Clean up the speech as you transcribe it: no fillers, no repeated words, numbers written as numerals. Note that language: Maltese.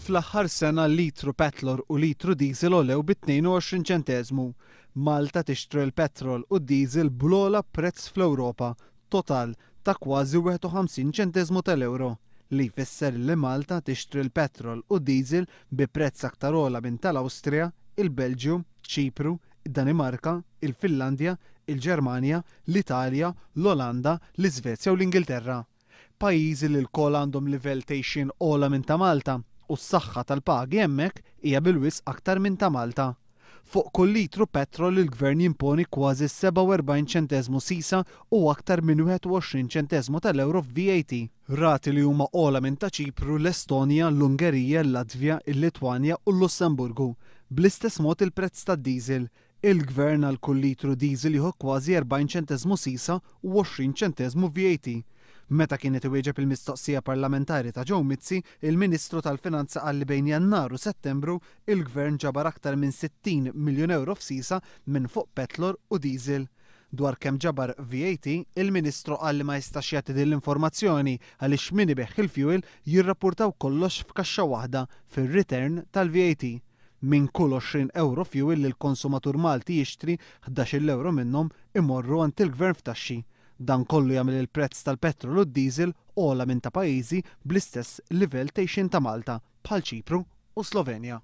Fl-aħħar sena litru petrol u litru diesel olew b'22 ċentesmu. Malta tixtri l-petrol u d-diesel bl-ogħla prezz fl-Ewropa, total ta' kważi 51 ċentesmu tal-euro, li jfisser li Malta tixtri l-petrol u d-diesel bi prezz aktar ogħla minn tal-Awstrija, il-Belġju, Ċipru, id-Danimarka, il-Finlandja, il-Ġermanja, l-Italja, l-Olanda, l-Iżvezja u l-Ingilterra. Pajjiżi li l-kol għandhom livell tgħixin ogħla minn ta' Malta u s-saħħa tal-pagi hemmhekk hija bilwisq aktar minn ta' Malta. Fuq kull litru petrol il-Gvern jimponi kważi 47 ċentesmu sisa u aktar minn 21 ċentesmu tal-euro f'VAT. Rati li huma ogħla minn ta' Ċipru, l-Estonja, l-Ungerija, l-Latvja, il-Litwanja u l-Lussemburgu. Bl-istess mod il-prezz tad-diesel. Il-Gvern għal kull litru diesel jieħu kważi 40 ċentesmu sisa u 20 ċentesmu VAT. Meta kienet iwieġeb il-mistoqsija parlamentari ta' Joe Mizzi, il-Ministru tal-Finanza qal li bejn Jannar u Settembru il-Gvern ġabar aktar minn 60 miljun euro f'sisa minn fuq petrol u diesel. Dwar kemm ġabar VAT, il-Ministru qal li ma jistax jagħti din l-informazzjoni għaliex min ibeħħ il-fuel jirrappurtaw kollox f'kaxxa waħda fir-return tal-VAT. Minn kull 20 euro fuel li l-konsumatur Malti jixtri 11 euro minnhom imorru għand il-Gvern f'taxxi. Dan kollu jagħmel il-prezz tal-petrol u d-diesel ogħla minn ta' pajjiżi bl-istess livell tgħixin ta' Malta bħal Ċipru u Slovenja.